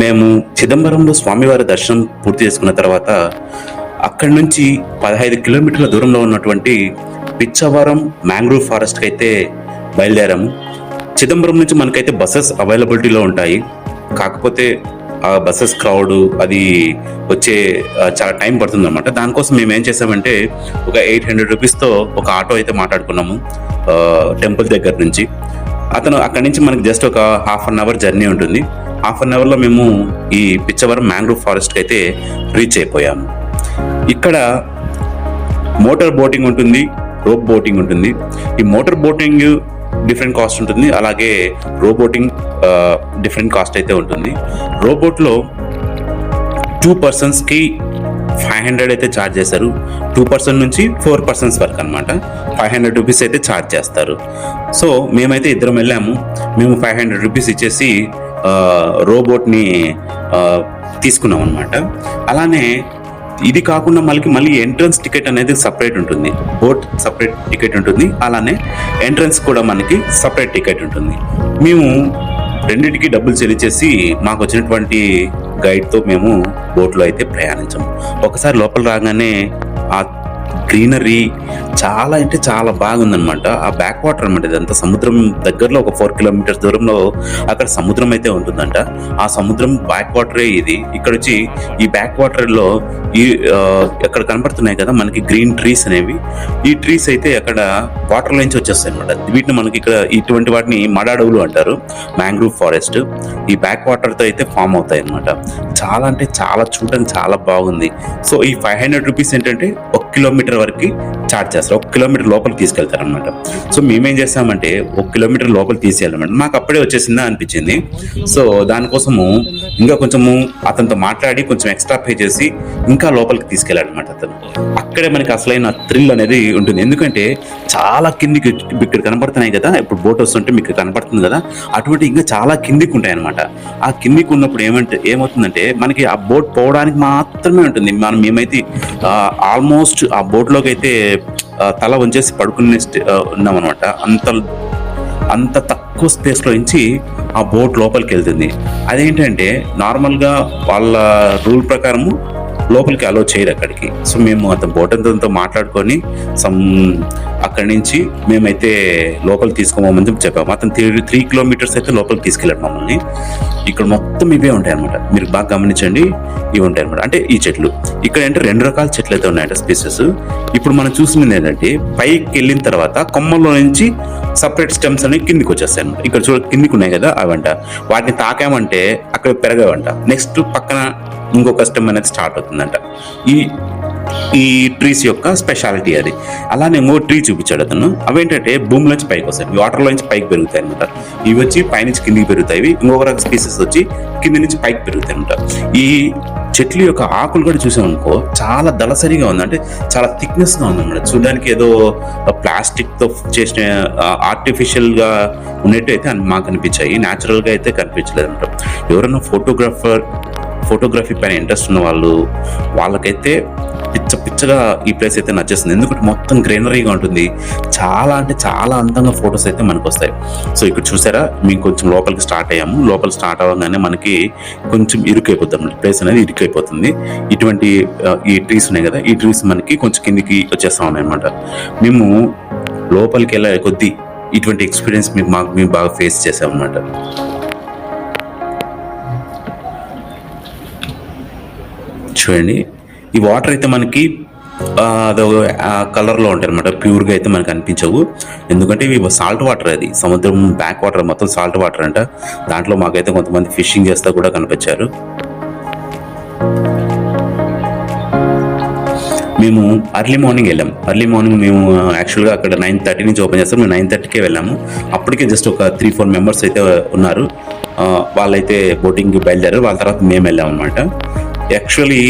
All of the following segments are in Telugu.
మేము చిదంబరంలో స్వామివారి దర్శనం పూర్తి చేసుకున్న తర్వాత అక్కడి నుంచి 15 కిలోమీటర్ల దూరంలో ఉన్నటువంటి పిచ్చవరం మ్యాంగ్రూవ్ ఫారెస్ట్కి అయితే బయలుదేరాము. చిదంబరం నుంచి మనకైతే బస్సెస్ అవైలబిలిటీలో ఉంటాయి. కాకపోతే ఆ బస్సెస్ క్రౌడ్ అది వచ్చే చాలా టైం పడుతుంది అనమాట. దానికోసం మేము ఏం చేసామంటే ఒక 800 రూపీస్తో ఒక ఆటో అయితే మాట్లాడుకున్నాము టెంపుల్ దగ్గర నుంచి. అతను అక్కడి నుంచి మనకి జస్ట్ ఒక హాఫ్ అన్ అవర్ జర్నీ ఉంటుంది. హాఫ్ అన్ అవర్లో మేము ఈ పిచ్చవరం మ్యాంగ్రూవ్ ఫారెస్ట్కి అయితే రీచ్ అయిపోయాము. ఇక్కడ మోటార్ బోటింగ్ ఉంటుంది, రోప్ బోటింగ్ ఉంటుంది. ఈ మోటార్ బోటింగ్ డిఫరెంట్ కాస్ట్ ఉంటుంది, అలాగే రో బోటింగ్ డిఫరెంట్ కాస్ట్ అయితే ఉంటుంది. రోబోట్లో 2 పర్సన్స్కి 500 అయితే ఛార్జ్ చేస్తారు. 2 పర్సన్ నుంచి 4 పర్సన్స్ వరకు అనమాట 500 రూపీస్ అయితే ఛార్జ్ చేస్తారు. సో మేమైతే ఇద్దరం వెళ్ళాము. మేము 500 రూపీస్ ఇచ్చేసి రోబోట్ని తీసుకున్నాం అనమాట. అలానే ఇది కాకుండా మళ్ళీ ఎంట్రన్స్ టికెట్ అనేది సపరేట్ ఉంటుంది. బోట్ సపరేట్ టికెట్ ఉంటుంది, అలానే ఎంట్రన్స్ కూడా మనకి సపరేట్ టికెట్ ఉంటుంది. మేము రెండింటికి డబ్బులు చెల్లించేసి మాకు వచ్చినటువంటి గైడ్తో మేము బోట్లో అయితే ప్రయాణించాము. ఒకసారి లోపల రాగానే ఆ గ్రీనరీ చాలా అంటే చాలా బాగుందనమాట. ఆ బ్యాక్ వాటర్ అనమాట, ఇదంతా సముద్రం దగ్గరలో ఒక 4 కిలోమీటర్స్ దూరంలో అక్కడ సముద్రం అయితే ఉంటుందంట. ఆ సముద్రం బ్యాక్ వాటరే ఇది. ఇక్కడ వచ్చి ఈ బ్యాక్ వాటర్లో ఈ ఎక్కడ కనపడుతున్నాయి కదా మనకి గ్రీన్ ట్రీస్ అనేవి, ఈ ట్రీస్ అయితే అక్కడ వాటర్లో నుంచి వచ్చేస్తాయి అనమాట. వీటిని మనకి ఇక్కడ ఇటువంటి వాటిని మడాడవులు అంటారు, మ్యాంగ్రూవ్ ఫారెస్ట్. ఈ బ్యాక్ వాటర్తో అయితే ఫామ్ అవుతాయి అనమాట. చాలా అంటే చాలా చూడడానికి చాలా బాగుంది. సో ఈ 500 రూపీస్ ఏంటంటే 1 కిలోమీటర్ వరకు ఛార్జ్ చేస్తారు. 1 కిలోమీటర్ లోపలికి తీసుకెళ్తారనమాట. సో మేమేం చేస్తామంటే 1 కిలోమీటర్ లోపలికి తీసుకెళ్ళామంటే మాకు అప్పుడే వచ్చేసిందా అనిపించింది. సో దానికోసము ఇంకా కొంచెము అతనితో మాట్లాడి కొంచెం ఎక్స్ట్రా పే చేసి ఇంకా లోపలికి తీసుకెళ్ళాడనమాట అతను. అక్కడే మనకి అసలైన థ్రిల్ అనేది ఉంటుంది. ఎందుకంటే చాలా కిందికి ఇక్కడ కనపడుతున్నాయి కదా, ఇప్పుడు బోట్ వస్తుంటే మీకు కనపడుతుంది కదా, అటువంటి ఇంకా చాలా కిందికి ఉంటాయి అనమాట. ఆ కిందికి ఉన్నప్పుడు ఏమవుతుందంటే మనకి ఆ బోట్ పోవడానికి మాత్రమే ఉంటుంది. మేమైతే ఆల్మోస్ట్ ఆ బోట్లోకి అయితే తల వంచేసి పడుకునే ఉన్నాం అనమాట. అంత తక్కువ స్పేస్లో నుంచి ఆ బోట్ లోపలికి వెళ్తుంది. అదేంటంటే నార్మల్గా వాళ్ళ రూల్ ప్రకారము లోపలికి అలో చేయరు అక్కడికి. సో మేము అతను బోట్ అంతా మాట్లాడుకొని అక్కడి నుంచి మేమైతే లోపలికి తీసుకోమని చెప్పాము. అతను 3 కిలోమీటర్స్ అయితే లోపలికి తీసుకెళ్ళాడు మమ్మల్ని. ఇక్కడ మొత్తం ఇవే ఉంటాయి అనమాట, మీరు బాగా గమనించండి. ఇవి ఉంటాయి అనమాట. అంటే ఈ చెట్లు ఇక్కడ అంటే 2 రకాల చెట్లు అయితే ఉన్నాయంట, స్పీసెస్. ఇప్పుడు మనం చూసింది ఏంటంటే పైకి వెళ్ళిన తర్వాత కొమ్మల్లో నుంచి సపరేట్ స్టెమ్స్ అనేవి కిందికి వచ్చేస్తాయి అనమాట. ఇక్కడ కిందికి ఉన్నాయి కదా అవంట, వాటిని తాకామంటే అక్కడ పెరగవంట. నెక్స్ట్ పక్కన ఇంకొక స్టెమ్ అనేది స్టార్ట్ అవుతుందంట. ఈ ట్రీస్ యొక్క స్పెషాలిటీ అది. అలానే ఇంకో ట్రీ చూపించాడు అతను. అవేంటంటే భూమిలోంచి పైకి వస్తాయి, వాటర్లోంచి పైకి పెరుగుతాయి అనమాట. ఇవి వచ్చి పైనుంచి కిందికి పెరుగుతాయి. ఇంకొక రకం స్పీసెస్ వచ్చి కింది నుంచి పైకి పెరుగుతాయి అనమాట. ఈ చెట్ల యొక్క ఆకులు కూడా చూసామనుకో చాలా దళసరిగా ఉంది, అంటే చాలా థిక్నెస్గా ఉందన్నమాట. చూడడానికి ఏదో ప్లాస్టిక్తో చేసిన ఆర్టిఫిషియల్గా ఉన్నట్టు అయితే మాకు అనిపించాయి, న్యాచురల్గా అయితే కనిపించలేదు అనమాట. ఎవరైనా ఫోటోగ్రఫీ పైన ఇంట్రెస్ట్ ఉన్న వాళ్ళకైతే పిచ్చగా ఈ ప్లేస్ అయితే నచ్చేస్తుంది. ఎందుకంటే మొత్తం గ్రీనరీగా ఉంటుంది, చాలా అంటే చాలా అందంగా ఫొటోస్ అయితే మనకు వస్తాయి. సో ఇక్కడ చూసారా, మేము కొంచెం లోపలికి స్టార్ట్ అయ్యాము. లోపల స్టార్ట్ అవ్వగానే మనకి కొంచెం ఇరుకైపోతుంది అన్నమాట, ప్లేస్ అనేది ఇరుకైపోతుంది. ఇటువంటి ఈ ట్రీస్ ఉన్నాయి కదా, ఈ ట్రీస్ మనకి కొంచెం కిందికి వచ్చేస్తా ఉన్నాయి అనమాట. మేము లోపలికి వెళ్ళే కొద్దీ ఇటువంటి ఎక్స్పీరియన్స్ మేము బాగా ఫేస్ చేసాం అనమాట. చూడండి, ఈ వాటర్ అయితే మనకి అదో కలర్లో ఉంటాయి అనమాట, ప్యూర్గా అయితే మనకు అనిపించవు. ఎందుకంటే ఇవి సాల్ట్ వాటర్, అది సముద్రం బ్యాక్ వాటర్ మొత్తం సాల్ట్ వాటర్ అంట. దాంట్లో మాకైతే కొంతమంది ఫిషింగ్ చేస్తా కూడా కనిపించారు. మేము అర్లీ మార్నింగ్ వెళ్ళాము. అర్లీ మార్నింగ్ మేము యాక్చువల్గా అక్కడ 9:30 నుంచి ఓపెన్ చేస్తాం. మేము 9:30కే వెళ్ళాము. అప్పటికే జస్ట్ ఒక 3-4 మెంబర్స్ అయితే ఉన్నారు. వాళ్ళైతే బోటింగ్కి బయలుదేరారు. వాళ్ళ తర్వాత మేము వెళ్ళాము అనమాట. యాక్చువల్లీ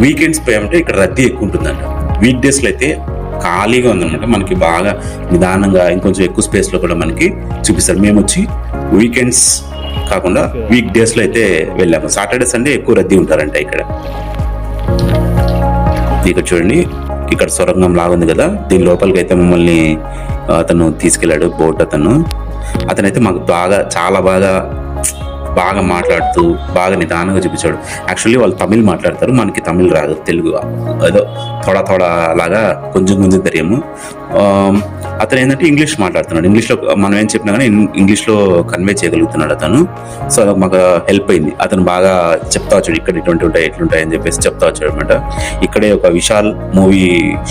వీకెండ్స్ పోయామంటే ఇక్కడ రద్దీ ఎక్కువ ఉంటుందంట. వీక్ డేస్లో అయితే ఖాళీగా ఉందన్నమాట. మనకి బాగా నిదానంగా ఇంకొంచెం ఎక్కువ స్పేస్లో కూడా మనకి చూపిస్తారు. మేము వచ్చి వీకెండ్స్ కాకుండా వీక్ డేస్లో అయితే వెళ్ళాము. సాటర్డే సండే ఎక్కువ రద్దీ ఉంటారంట ఇక్కడ. ఇక్కడ చూడండి, ఇక్కడ సొరంగం లాగుంది కదా, దీని లోపలికి అయితే మమ్మల్ని అతను తీసుకెళ్ళాడు, బోట్ అతనైతే మాకు చాలా బాగా బాగా మాట్లాడుతూ బాగా నిదానంగా చూపించాడు. యాక్చువల్లీ వాళ్ళు తమిళ్ మాట్లాడతారు, మనకి తమిళ్ రాదు, తెలుగు ఏదో థోడా థోడా లాగా కొంచెం కొంచెం తెలియము. అతను ఏంటంటే ఇంగ్లీష్ మాట్లాడుతున్నాడు. ఇంగ్లీష్లో మనం ఏం చెప్పినా కానీ ఇంగ్లీష్లో కన్వే చేయగలుగుతున్నాడు అతను. సో అది మాకు హెల్ప్ అయింది. అతను బాగా చెప్తా వచ్చాడు, ఇక్కడ ఇటువంటి ఉంటాయి ఎట్లుంటాయి అని చెప్పేసి చెప్తా వచ్చాడు అనమాట. ఇక్కడే ఒక Vishal movie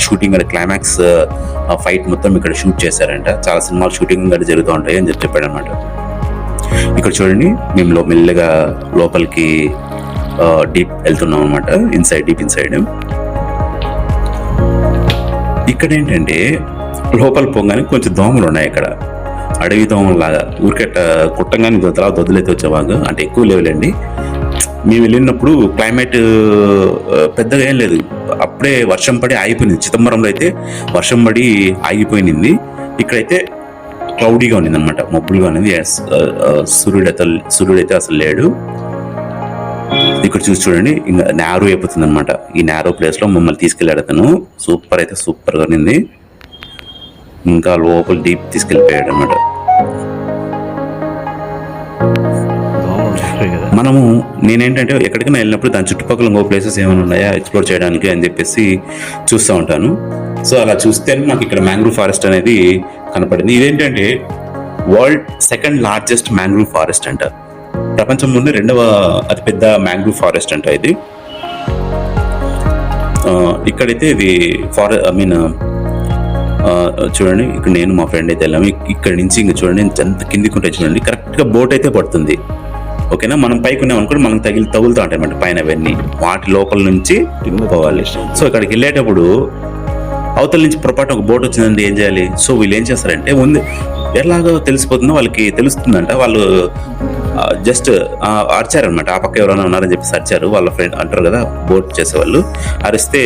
shooting and climax fight మొత్తం ఇక్కడ షూట్ చేశారంట. చాలా సినిమాలు షూటింగ్ కూడా జరుగుతూ ఉంటాయి అని చెప్పాడు అనమాట. ఇక్కడ చూడండి, మేము మెల్లగా లోపలికి డీప్ వెళ్తున్నాం అనమాట, డీప్ ఇన్సైడ్. ఇక్కడ ఏంటంటే లోపల పోగానే కొంచెం దోమలు ఉన్నాయి. ఇక్కడ అడవి దోమలాగా ఊరికే కుట్టంగానే తర్వాత వదిలేతే వచ్చేవాగా, అంటే ఎక్కువ లేవులేండి. మేము వెళ్ళినప్పుడు క్లైమేట్ పెద్దగా ఏం లేదు, అప్పుడే వర్షం పడి ఆగిపోయింది. చిదంబరంలో అయితే వర్షం పడి ఆగిపోయింది. ఇక్కడైతే క్లౌడీగా ఉన్నింది అనమాట, మబ్బులుగా ఉన్నది. సూర్యుడైతే అసలు లేడు. ఇక్కడ చూసి చూడండి, ఇంకా నేరో అయిపోతుంది అనమాట. ఈ నేరో ప్లేస్ లో మమ్మల్ని తీసుకెళ్ళాడు అతను. సూపర్ అయితే సూపర్ గా ఉన్నింది. ఇంకా లోపల డీప్ తీసుకెళ్ళిపోయాడు అనమాట. మనము నేనేంటంటే ఎక్కడికైనా వెళ్ళినప్పుడు దాని చుట్టుపక్కల ఇంకో ప్లేసెస్ ఏమైనా ఉన్నాయా ఎక్స్ప్లోర్ చేయడానికి అని చెప్పేసి చూస్తూ ఉంటాను. సో అలా చూస్తే నాకు ఇక్కడ మ్యాంగ్రూవ్ ఫారెస్ట్ అనేది కనపడింది. ఇదేంటంటే world second largest mangrove forest అంట. ప్రపంచంలోనే 2వ అతిపెద్ద మ్యాంగ్రూవ్ ఫారెస్ట్ అంట ఇది. ఇక్కడైతే ఇది చూడండి, ఇక్కడ నేను మా ఫ్రెండ్ అయితే వెళ్ళాము. ఇక్కడ నుంచి ఇంకా చూడండి ఎంత కిందికి ఉంటాయి చూడండి. కరెక్ట్గా బోట్ అయితే పడుతుంది. ఓకేనా, మనం పైకి ఉన్నాం అనుకోండి, మనం తగులుతూ ఉంటాయి అన్నమాట పైన. అవన్నీ వాటి లోపల నుంచి పోవాలి. సో ఇక్కడికి వెళ్ళేటప్పుడు అవతల నుంచి పొరపాటు ఒక బోట్ వచ్చిందంటే ఏం చేయాలి? సో వీళ్ళు ఏం చేస్తారంటే ముందు ఎలాగో తెలిసిపోతుందో వాళ్ళకి తెలుస్తుందంట. వాళ్ళు జస్ట్ అరిచారనమాట, ఆ పక్క ఎవరైనా ఉన్నారని చెప్పేసి అరిచారు. వాళ్ళ ఫ్రెండ్ అంటారు కదా బోట్ చేసేవాళ్ళు, అరిస్తే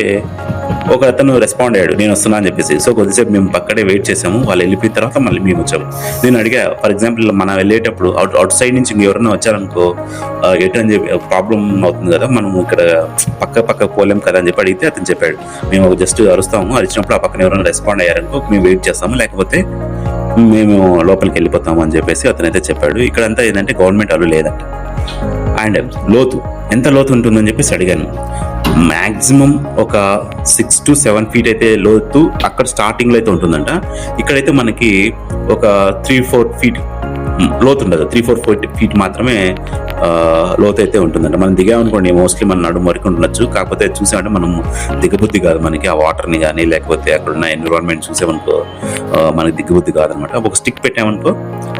ఒక అతను రెస్పాండ్ అయ్యాడు, నేను వస్తున్నా అని చెప్పేసి. సో కొద్దిసేపు మేము పక్కనే వెయిట్ చేసాము. వాళ్ళు వెళ్ళిపోయిన తర్వాత మళ్ళీ మేము వచ్చాము. నేను అడిగా, ఫర్ ఎగ్జాంపుల్ మనం వెళ్ళేటప్పుడు అవుట్ సైడ్ నుంచి ఎవరైనా వచ్చారనుకో ఎటని చెప్పి ప్రాబ్లం అవుతుంది కదా, మనం ఇక్కడ పక్క పోలేం కదా అని చెప్పి అడిగితే అతను చెప్పాడు, మేము జస్ట్ అరుస్తాము, అరిచినప్పుడు ఆ పక్కన ఎవరైనా రెస్పాండ్ అయ్యారనుకో మేము వెయిట్ చేస్తాము, లేకపోతే మేము లోపలికి వెళ్ళిపోతాము అని చెప్పేసి అతనైతే చెప్పాడు. ఇక్కడంతా ఏంటంటే గవర్నమెంట్ అల్లు లేదంట. అండ్ లోతు ఎంత లోతు ఉంటుందని చెప్పేసి అడిగాను. మ్యాక్సిమం ఒక 6 to 7 feet అయితే లోతు అక్కడ స్టార్టింగ్లో అయితే ఉంటుందంట. ఇక్కడైతే మనకి ఒక 3-4 feet లోతు ఉండదు, 3-4 feet మాత్రమే లోతు అయితే ఉంటుందంట. మనం దిగామనుకోండి మోస్ట్లీ మన నడుము వరకు ఉండొచ్చు. కాకపోతే చూసామంటే మనం దిగబుద్ధి కాదు, మనకి ఆ వాటర్ని కానీ లేకపోతే అక్కడ ఉన్న ఎన్విరాన్మెంట్ చూసామనుకో మనకి దిగబుద్ధి కాదనమాట. ఒక స్టిక్ పెట్టామనుకో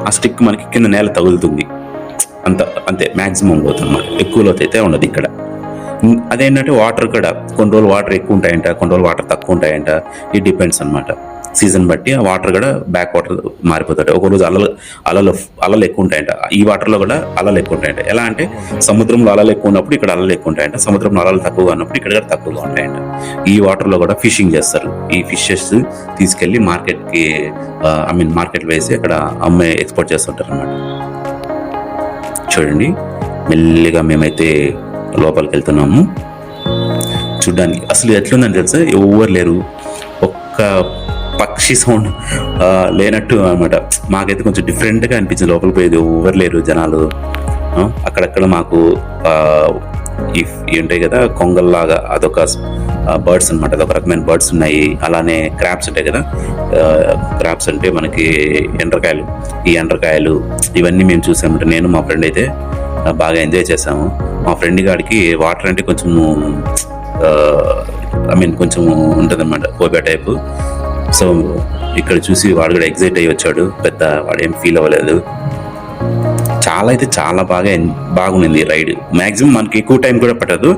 ఆ స్టిక్ మనకి కింద నేల తగులుతుంది, అంతే మ్యాక్సిమం లోతు అనమాట. ఎక్కువ లోతు అయితే ఉండదు ఇక్కడ. అదేంటంటే వాటర్ కూడా కొన్ని రోజులు వాటర్ ఎక్కువ ఉంటాయంట, కొన్ని రోజులు వాటర్ తక్కువ ఉంటాయంట. ఇది డిపెండ్స్ అనమాట, సీజన్ బట్టి ఆ వాటర్ కూడా బ్యాక్ వాటర్ మారిపోతాయి. ఒక రోజు అలలు ఎక్కువ ఉంటాయంట, ఈ వాటర్లో కూడా అలలు ఎక్కువ ఉంటాయంట. ఎలా అంటే సముద్రంలో అలలు ఎక్కువ ఉన్నప్పుడు ఇక్కడ అలలు ఎక్కువ ఉంటాయంట, సముద్రంలో అలలు తక్కువగా ఉన్నప్పుడు ఇక్కడ కూడా తక్కువగా ఉంటాయంట. ఈ వాటర్లో కూడా ఫిషింగ్ చేస్తారు. ఈ ఫిషెస్ తీసుకెళ్లి మార్కెట్ వేసి అక్కడ ఎక్స్పోర్ట్ చేస్తుంటారు అనమాట. చూడండి, మెల్లిగా మేమైతే లోపలికి వెళ్తున్నాము. చూడ్డానికి అసలు ఎట్లుందని తెలుసా, ఎవరు లేరు, ఒక్క పక్షి సౌండ్ లేనట్టు అనమాట. మాకైతే కొంచెం డిఫరెంట్గా అనిపించింది. లోపలికి పోయేది ఎవరు లేరు, జనాలు. అక్కడక్కడ మాకు ఉంటాయి కదా కొంగల్లాగా, అదొక బర్డ్స్ అనమాట, అదొక రకమైన బర్డ్స్ ఉన్నాయి. అలానే క్రాబ్స్ ఉంటాయి కదా, క్రాబ్స్ అంటే మనకి ఎండ్రకాయలు, ఈ ఎండ్రకాయలు ఇవన్నీ మేము చూసామంటే నేను మా ఫ్రెండ్ అయితే బాగా ఎంజాయ్ చేసాము. మా ఫ్రెండ్ గాడికి వాటర్ అంటే కొంచెము కొంచెం ఉంటుంది అనమాట, ఫోబియా టైపు. సో ఇక్కడ చూసి వాడు కూడా ఎగ్జైట్ అయ్యి వచ్చాడు, పెద్ద వాడు ఏం ఫీల్ అవ్వలేదు. చాలా బాగుంది రైడ్. మ్యాక్సిమం మనకి ఎక్కువ టైం కూడా పట్టదు,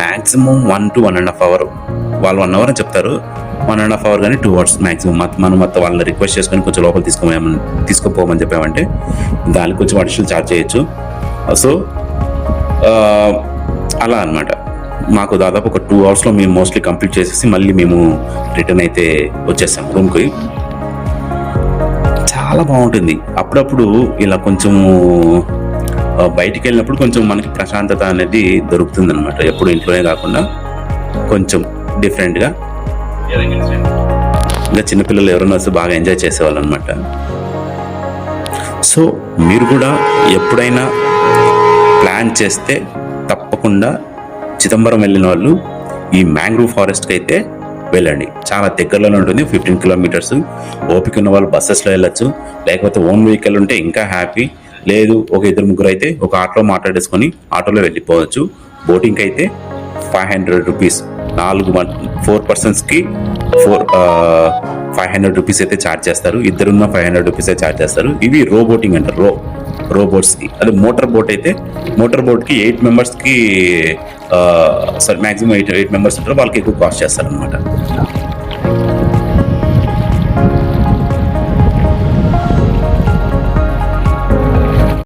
మ్యాక్సిమం 1 to 1.5 hours. వాళ్ళు 1 hour అని చెప్తారు, 1.5 hours కానీ 2 hours మ్యాక్సిమం. మనం మొత్తం వాళ్ళని రిక్వెస్ట్ చేసుకొని కొంచెం లోపల తీసుకుపోమని చెప్పామంటే దానికి కొంచెం అడిషనల్ ఛార్జ్ చేయొచ్చు. సో అలా అనమాట. మాకు దాదాపు ఒక 2 hours మేము మోస్ట్లీ కంప్లీట్ చేసేసి మళ్ళీ మేము రిటర్న్ అయితే వచ్చేసాం రూమ్కి. చాలా బాగుంటుంది. అప్పుడప్పుడు ఇలా కొంచెము బయటికి వెళ్ళినప్పుడు కొంచెం మనకి ప్రశాంతత అనేది దొరుకుతుంది అనమాట. ఎప్పుడు ఇంట్లోనే కాకుండా కొంచెం డిఫరెంట్గా. ఇంకా చిన్నపిల్లలు ఎవరైనా వస్తే బాగా ఎంజాయ్ చేసేవాళ్ళు అనమాట. సో మీరు కూడా ఎప్పుడైనా ప్లాన్ చేస్తే తప్పకుండా చిదంబరం వెళ్ళిన వాళ్ళు ఈ మ్యాంగ్రూవ్ ఫారెస్ట్కి అయితే వెళ్ళండి. చాలా దగ్గరలోనే ఉంటుంది, 15 కిలోమీటర్స్. ఓపిక ఉన్న వాళ్ళు బస్సెస్లో వెళ్ళచ్చు, లేకపోతే ఓన్ వెహికల్ ఉంటే ఇంకా హ్యాపీ. లేదు ఒక 2-3 అయితే ఒక ఆటో మాట్లాడేసుకొని ఆటోలో వెళ్ళిపోవచ్చు. బోటింగ్కి అయితే 500 రూపీస్, 4 పర్సన్స్కి 500 రూపీస్ అయితే ఛార్జ్ చేస్తారు. ఇద్దరున్న 500 రూపీస్ అయితే ఛార్జ్ చేస్తారు. ఇవి రో బోటింగ్ అంటారు, రో బోట్స్కి. అదే మోటార్ బోట్ అయితే మోటార్ బోట్కి 8 మెంబర్స్కి మ్యాక్సిమం 8 మెంబర్స్ ఉంటారు, వాళ్ళకి ఎక్కువ కాస్ట్ చేస్తారు అనమాట.